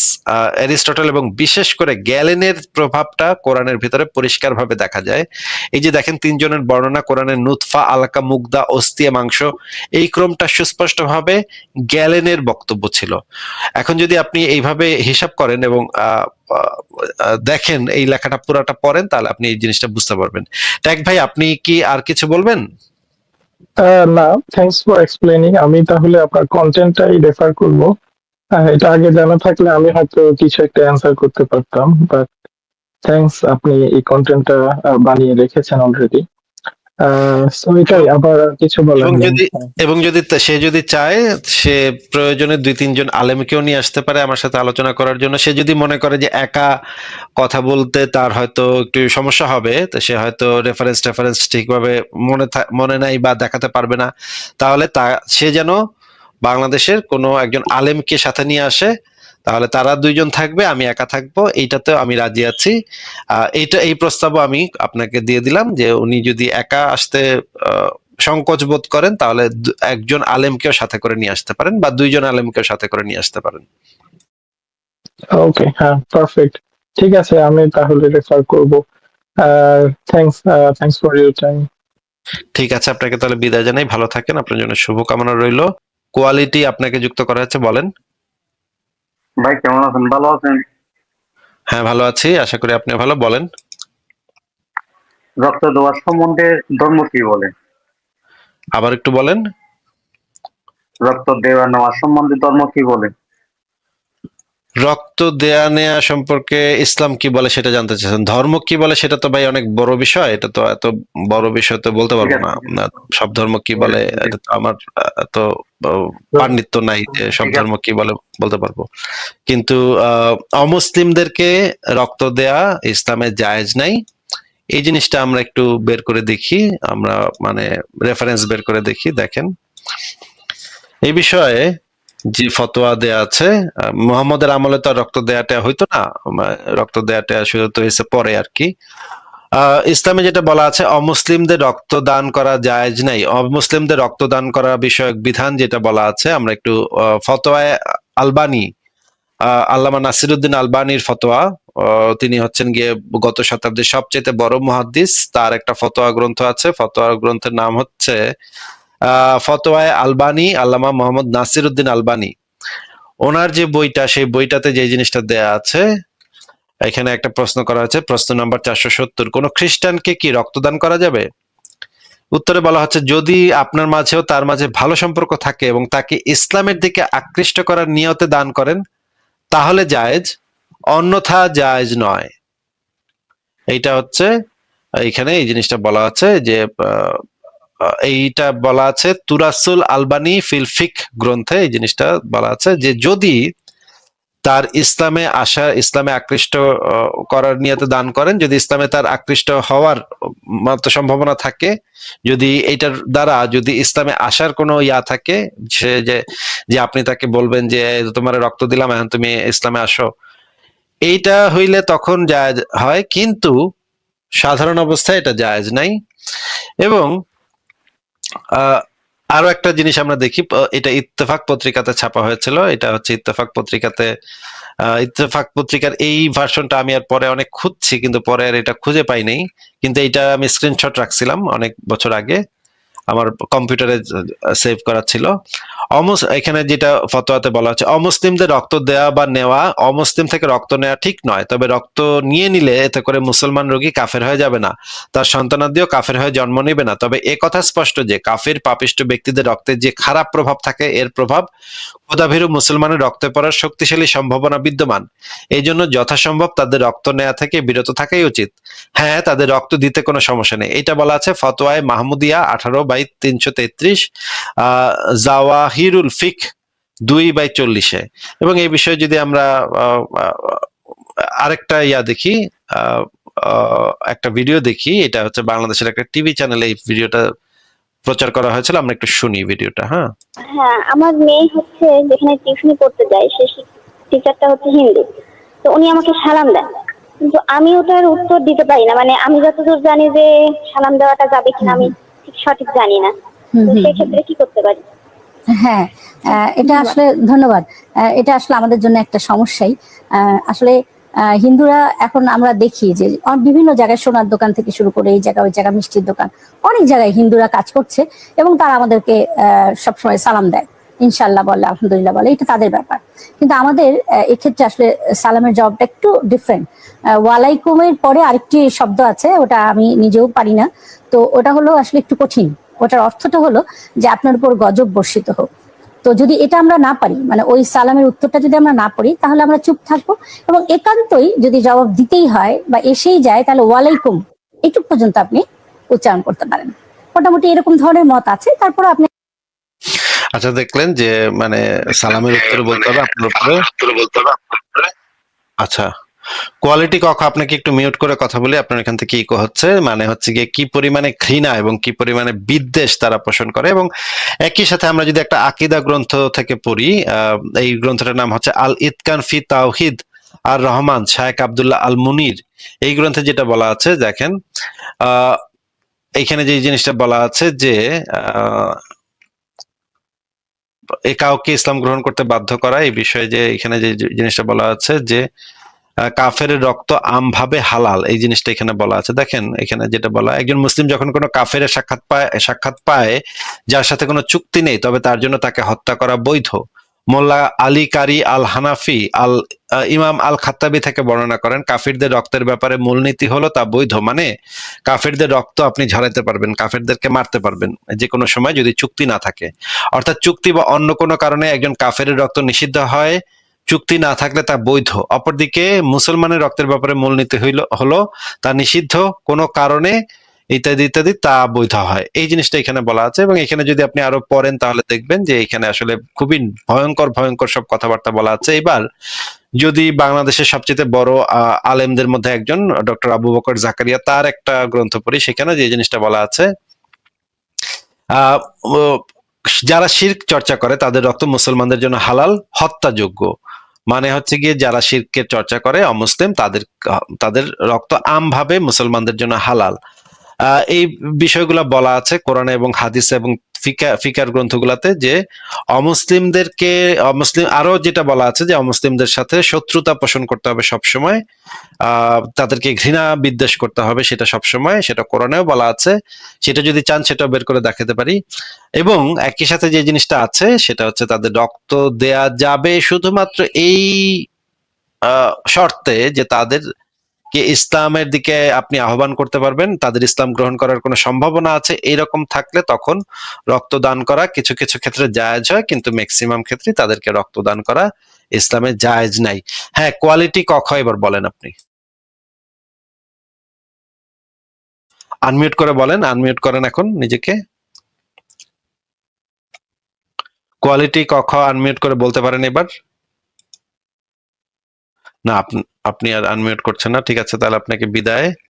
অ্যারিস্টটল এবং বিশেষ করে গ্যালেনের প্রভাবটা কোরআনের ভিতরে পরিষ্কারভাবে দেখা যায়। এই যে দেখেন তিনজনের বর্ণনা কোরআনের নুতফা, আলাকা, মুগদা, অস্থিয়া, মাংস, এই ক্রমটা সুস্পষ্টভাবে গ্যালেনের বক্তব্য ছিল। এখন যদি আপনি এইভাবে হিসাব করেন এবং দেখেন এই লেখাটা পুরাটা পড়েন, তাহলে আপনি এই জিনিসটা বুঝতে পারবেন। ট্যাগ ভাই, আপনি কি আর কিছু বলবেন? না, থ্যাঙ্কস ফর এক্সপ্লেনিং। আমি তাহলে আপনার কন্টেন্টটাই রেফার করব। এটা আগে জানা থাকলে আমি হয়তো কিছু একটা অ্যান্সার করতে পারতাম, বাট থ্যাঙ্কস, আপনি এই কন্টেন্টটা বানিয়ে রেখেছেন অলরেডি। সো এটাই, আবার আর কিছু বলার এবং নেই। যদি সে যদি চায়, সে প্রয়োজনে 2-3 জন আলেমকেও নিয়ে আসতে পারে আমার সাথে আলোচনা করার জন্য। সে যদি মনে করে যে একা কথা বলতে তার হয়তো একটু সমস্যা হবে, তো সে হয়তো রেফারেন্স ঠিকভাবে মনে নাই বা দেখাতে পারবে না, তাহলে সে যেন বাংলাদেশের কোনো একজন আলেমকে সাথে নিয়ে আসে, তাহলে তারা 2 জন থাকবে, আমি একা থাকবো, এইটাতেও আমি রাজি আছি। এই প্রস্তাবও আমি আপনাকে দিয়ে দিলাম যে উনি যদি একা আসতে সংকোচ বোধ করেন, তাহলে একজন আলেমকেও সাথে করে নিয়ে আসতে পারেন বা 2 জন আলেমকেও সাথে করে নিয়ে আসতে পারেন। ওকে, হ্যাঁ, পারফেক্ট। ঠিক আছে, আমি তাহলে রেফার করব। Thanks for your time. ঠিক আছে, আপনাকে তাহলে বিদায় জানাই। ভালো থাকেন, আপনার জন্য শুভকামনা রইল। কোয়ালিটি আপনাকে যুক্ত করা হচ্ছে, বলেন। ভাই কেমন আছেন? ভালো আছেন? হ্যাঁ, ভালো আছি, আশা করি আপনি ভালো। বলেন। রক্ত দেওয়ার সম্বন্ধে ধর্ম কি বলে? আবার একটু বলেন। রক্ত দেওয়া নেওয়ার সম্বন্ধে ধর্ম কি বলে? রক্ত দেয়া নেয়া সম্পর্কে ইসলাম কি বলে সেটা জানতে চাচ্ছেন। ধর্ম কি বলে সেটা তো ভাই অনেক বড় বিষয়, এটা তো এত বড় বিষয় তো বলতে পারবো না। সব ধর্ম কি বলে এটা তো আমার তো পাণ্ডিত্য নাই যে সব ধর্ম কি বলে বলতে পারবো। কিন্তু অমুসলিমদেরকে রক্ত দেয়া ইসলামে জায়েজ নাই, এই জিনিসটা আমরা একটু বের করে দেখি, আমরা মানে রেফারেন্স বের করে দেখি। দেখেন এই বিষয়ে যে ফতোয়া দেয়া আছে, মুহাম্মদের আমলে তো রক্ত দেয়াটা হইতো না, রক্ত দেয়াটা শুরু তো হয়েছে পরে আর কি। ইসলামে যেটা বলা আছে, অমুসলিমদের রক্ত দান করা জায়েজ নাই। অমুসলিমদের রক্ত দান করা বিষয়ক বিধান যেটা বলা আছে, আমরা একটু ফতোয়ায়ে আলবানী, আল্লামা নাসিরউদ্দিন আলবানীর ফতোয়া, তিনি হচ্ছেন গিয়ে গত শতাব্দীর সবচেয়ে বড় মুহাদ্দিস। তার একটা ফতোয়া গ্রন্থ আছে, ফতোয়া গ্রন্থের নাম হচ্ছে ফতোয়ায়ে আলবানী, আল্লামা মোহাম্মদ নাসিরউদ্দিন আলবানী। ওনার যে বইটা, সেই বইটাতে যে জিনিসটা দেয়া আছে, এখানে একটা প্রশ্ন করা হয়েছে, প্রশ্ন নাম্বার 470, কোন খ্রিস্টানকে কি রক্তদান করা যাবে? উত্তরে বলা হচ্ছে, যদি আপনার মাঝেও তার মাঝে ভালো সম্পর্ক থাকে এবং তাকে ইসলামের দিকে আকৃষ্ট করার নিয়তে দান করেন, তাহলে জায়েজ, অন্যথা জায়েজ নয়। এইটা হচ্ছে এইখানে এই জিনিসটা বলা আছে যে এইটা বলা আছে তুরাসুল আলবানী ফিল ফিক গ্রন্থে, এই জিনিসটা বলা আছে যে যদি তার ইসলামে আকৃষ্ট করার নিয়তে দান করেন, যদি ইসলামে তার আকৃষ্ট হওয়ার মাত্র সম্ভাবনা থাকে, যদি এটার দ্বারা যদি ইসলামে আসার কোনো ইয়া থাকে, সে যে আপনি তাকে বলবেন যে তোমার রক্ত দিলাম, এখন তুমি ইসলামে আসো, এইটা হইলে তখন জায়েজ হয়, কিন্তু সাধারণ অবস্থায় এটা জায়েজ নাই। এবং আরো একটা জিনিস আমরা দেখি, এটা ইত্তেফাক পত্রিকাতে ছাপা হয়েছিল, এটা হচ্ছে ইত্তেফাক পত্রিকাতে, ইত্তেফাক পত্রিকার এই ভার্সনটা আমি আর পরে অনেক খুঁজছি, কিন্তু পরে আর এটা খুঁজে পাই নাই, কিন্তু এটা আমি স্ক্রিনশট রাখছিলাম অনেক বছর আগে, আমার কম্পিউটারে সেভ করা ছিল। এখানে যেটা ফতোয়াতে বলা হচ্ছে, অমুসলিমদের রক্ত দেওয়া বা নেওয়া, অমুসলিম থেকে রক্ত নেওয়া ঠিক নয়, তবে রক্ত নিয়ে নিলে এতে করে মুসলমান রোগী কাফের হয়ে যাবে না, তার সন্তানাদিও কাফের হয়ে জন্ম নেবে না। তবে এ কথা স্পষ্ট যে কাফির পাপিষ্ট ব্যক্তিদের রক্তে যে খারাপ প্রভাব থাকে, এর প্রভাব খোদাভীরু মুসলমানের রক্তে পড়ার শক্তিশালী সম্ভাবনা বিদ্যমান। এই জন্য যথাসম্ভব তাদের রক্ত নেওয়া থেকে বিরত থাকাই উচিত। হ্যাঁ, তাদের রক্ত দিতে কোনো সমস্যা নেই। এটা বলা আছে ফতোয়ায়ে মাহমুদিয়া 18/333, জাওয়াহিরুল ফিক 2/40। এবং এই বিষয়ে যদি আমরা আরেকটা দেখি, একটা ভিডিও দেখি, এটা হচ্ছে বাংলাদেশের একটা টিভি চ্যানেলে এই ভিডিওটা প্রচার করা হয়েছিল, আমরা একটু শুনি ভিডিওটা। হ্যাঁ, আমার মেয়ে হচ্ছে যেখানে টিউশনি পড়তে যায়, সে টিচারটা হচ্ছে হিন্দি। তো উনি আমাকে সালাম দেন, কিন্তু আমি ওটার উত্তর দিতে পারি না। মানে আমি যতদূর জানি যে সালাম দেওয়াটা যাবে কিনা আমি ঠিক সঠিক জানি না। তো সেক্ষেত্রে কি করতে পারি? হ্যাঁ, এটা আসলে ধন্যবাদ। এটা আসলে আমাদের জন্য একটা সমস্যাই। আসলে হিন্দুরা এখন আমরা দেখি যে বিভিন্ন জায়গায় সোনার দোকান থেকে শুরু করে এই জায়গা ওই জায়গা মিষ্টির দোকান, অনেক জায়গায় হিন্দুরা কাজ করছে এবং তারা আমাদেরকে সবসময় সালাম দেয়, ইনশাল্লাহ বলে, আলহামদুলিল্লাহ বলে, এটা তাদের ব্যাপার। কিন্তু আমাদের এক্ষেত্রে আসলে সালামের জবাবটা একটু ডিফারেন্ট। ওয়ালাইকুমের পরে আরেকটি শব্দ আছে, ওটা আমি নিজেও পারি না, তো ওটা হলো আসলে একটু কঠিন। ওটার অর্থটা হলো যে আপনার উপর গজব বর্ষিত হোক। তো যদি এটা আমরা না পারি, মানে ওই সালামের উত্তরটা যদি আমরা না পারি, তাহলে আমরা চুপ থাকবো এবং একান্তই যদি জবাব দিতেই হয় বা এসেই যায়, তাহলে ওয়ালাইকুম এইটুক পর্যন্ত আপনি উচ্চারণ করতে পারেন। মোটামুটি এরকম ধরনের মত আছে। তারপর আপনি আচ্ছা, দেখলেন যে মানে সালামের উত্তরে বলতে হবে আপনার উপরে। আচ্ছা, কোয়ালিটি কক্ষ আপনাকে একটু মিউট করে কথা বলি, আপনার এখান থেকে ইকো হচ্ছে। মানে হচ্ছে গিয়ে কি পরিমাণে ঘৃণা এবং কি পরিমাণে বিদ্বেষ তারা পোষণ করে। এবং একই সাথে আমরা যদি একটা আকীদা গ্রন্থ থেকে পড়ি, এই গ্রন্থটার নাম হচ্ছে আল ইতকান ফি তাওহিদ আর রহমান শায়েখ আব্দুল্লাহ আল মুনির। এই গ্রন্থে যেটা বলা আছে দেখেন, এইখানে যে জিনিসটা বলা আছে যে কাউকে ইসলাম গ্রহণ করতে বাধ্য করা, এই বিষয়ে যে এখানে যে জিনিসটা বলা আছে যে কাফের রক্ত আমভাবে হালাল, এই জিনিসটা এখানে বলা আছে। দেখেন এখানে যেটা বলা, একজন মুসলিম যখন কোনো কাফের সাক্ষাৎ পায় যার সাথে কোনো চুক্তি নেই, তবে তার জন্য তাকে হত্যা করা বৈধ। মোল্লা আলী কারি আল হানাফি আল ইমাম আল খাত্তাবি থেকে বর্ণনা করেন, কাফিরদের রক্তের ব্যাপারে মূলনীতি হলো তা বৈধ, মানে কাফিরদের রক্ত আপনি ঝরাইতে পারবেন, কাফিরদেরকে মারতে পারবেন যে কোনো সময় যদি চুক্তি না থাকে। অর্থাৎ চুক্তি বা অন্য কোনো কারণে একজন কাফের রক্ত নিষিদ্ধ হয়, চুক্তি না থাকলে তা বৈধ। অপরদিকে মুসলমানের রক্তের ব্যাপারে মূলনীতি হলো তা নিষিদ্ধ, কোনো কারণে ইত্যাদি ইত্যাদি তা বৈধ হয়। এই জিনিসটা এখানে বলা আছে। এবং এখানে যদি আপনি আরো পড়েন তাহলে দেখবেন যে এখানে আসলে খুবই ভয়ঙ্কর ভয়ঙ্কর সব কথাবার্তা বলা আছে। এবার যদি বাংলাদেশের সবচেয়ে বড় আলেমদের মধ্যে একজন ডক্টর আবু বকর জাকারিয়া, তার একটা গ্রন্থ পড়ি, সেখানে যে জিনিসটা বলা আছে, আহ যারা শিরক চর্চা করে তাদের রক্ত মুসলমানদের জন্য হালাল, হত্যাযোগ্য। মানে হচ্ছে গিয়ে যারা শিরকের চর্চা করে অমুসলিম, তাদের রক্ত আমভাবে মুসলমানদের জন্য হালাল। এই বিষয়গুলো বলা আছে কোরআনে এবং হাদিসে এবং ফিকার গ্রন্থগুলোতে, যে অমুসলিম আরো যেটা বলা আছে যে অমুসলিমদের সাথে শত্রুতা পোষণ করতে হবে সবসময়, তাদেরকে ঘৃণা বিদ্বেষ করতে হবে, সেটা সবসময়, সেটা কোরআনেও বলা আছে। সেটা যদি চান সেটাও বের করে দেখাতে পারি। এবং একই সাথে যে জিনিসটা আছে সেটা হচ্ছে তাদের রক্ত দেয়া যাবে শুধুমাত্র এই শর্তে যে তাদেরকে ইসলামের দিকে আপনি আহ্বান করতে পারবেন, তাদের ইসলাম গ্রহণ করার কোনো সম্ভাবনা আছে, এরকম থাকলে তখন রক্তদান করা কিছু কিছু ক্ষেত্রে জায়েজ হয়, কিন্তু ম্যাক্সিমাম ক্ষেত্রে তাদেরকে রক্তদান করা ইসলামে জায়েজ নাই। হ্যাঁ, কোয়ালিটি কক্ষ এবার বলেন আপনি। আনমিউট করে বলেন, আনমিউট করেন এখন নিজেকে। কোয়ালিটি কক্ষ আনমিউট করে বলতে পারেন এবার। না, আপনি আর আনমিউট করছেন না, ঠিক আছে, তাহলে আপনাকে বিদায়।